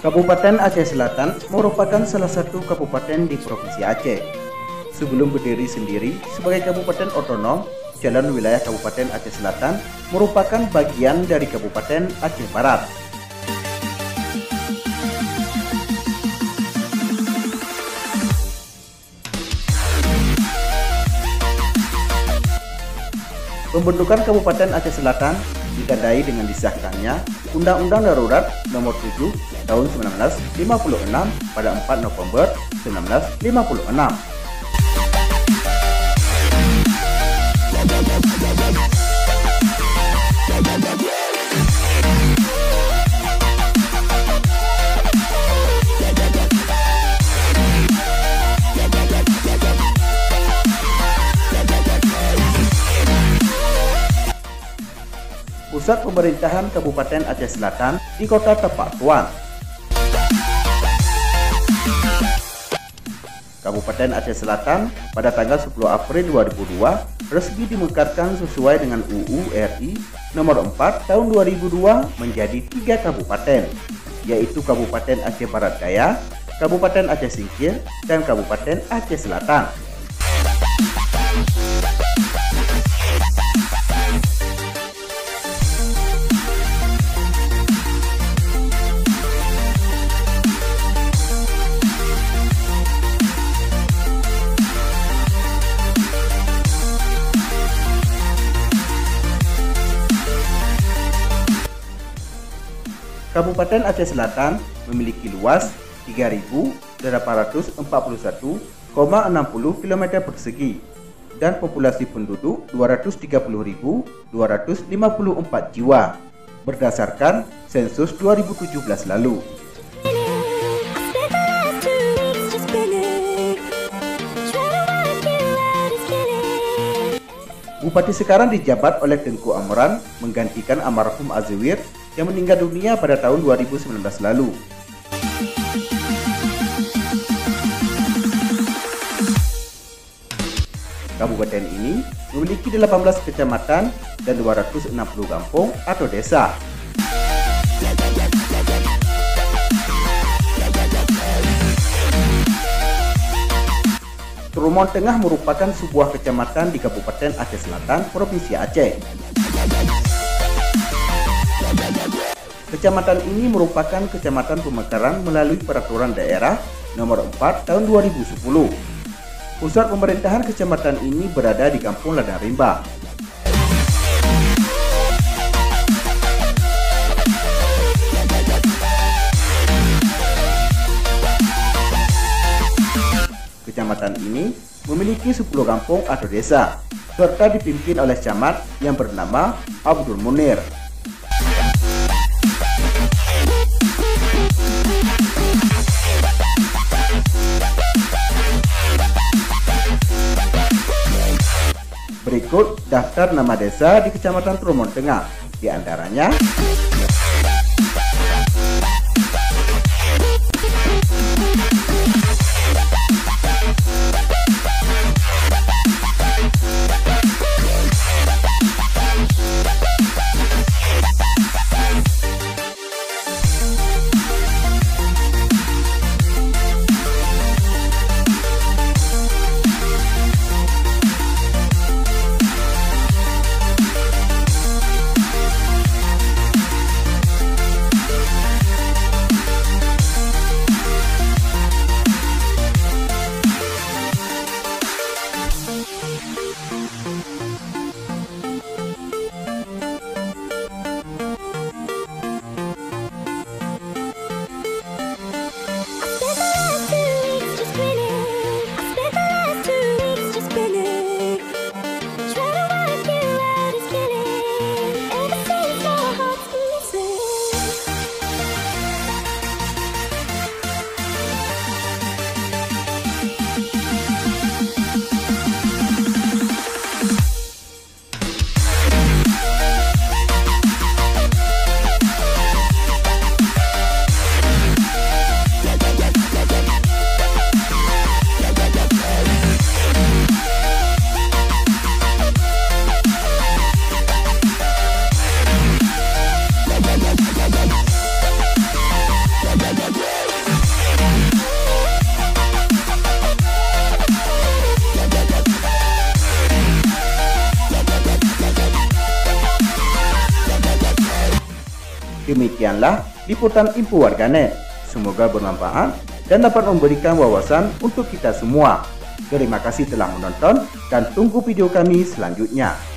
Kabupaten Aceh Selatan merupakan salah satu kabupaten di Provinsi Aceh. Sebelum berdiri sendiri sebagai kabupaten otonom, Jalan Wilayah Kabupaten Aceh Selatan merupakan bagian dari Kabupaten Aceh Barat. Pembentukan Kabupaten Aceh Selatan ditandai dengan disahkannya Undang-Undang Darurat Nomor 7 Tahun 1956 pada 4 November 1956. Pusat pemerintahan Kabupaten Aceh Selatan di Kota Tapak Tuan. Kabupaten Aceh Selatan pada tanggal 10 April 2002 resmi dimekarkan sesuai dengan UU RI Nomor 4 Tahun 2002 menjadi 3 kabupaten, yaitu Kabupaten Aceh Barat Daya, Kabupaten Aceh Singkil, dan Kabupaten Aceh Selatan. Kabupaten Aceh Selatan memiliki luas 3.841,60 km persegi dan populasi penduduk 230.254 jiwa berdasarkan sensus 2017 lalu. Bupati sekarang dijabat oleh Tengku Amran menggantikan almarhum Azewir yang meninggal dunia pada tahun 2019 lalu. Kabupaten ini memiliki 18 kecamatan dan 260 kampung atau desa. Tromon Tengah merupakan sebuah kecamatan di Kabupaten Aceh Selatan, Provinsi Aceh. Kecamatan ini merupakan kecamatan pemekaran melalui Peraturan Daerah Nomor 4 Tahun 2010. Pusat pemerintahan kecamatan ini berada di Kampung Ladang Rimba. Kecamatan ini memiliki 10 kampung atau desa, serta dipimpin oleh camat yang bernama Abdul Munir. Berikut daftar nama desa di Kecamatan Tromon Tengah, di antaranya Demikianlah liputan info warganet. Semoga bermanfaat dan dapat memberikan wawasan untuk kita semua. Terima kasih telah menonton dan tunggu video kami selanjutnya.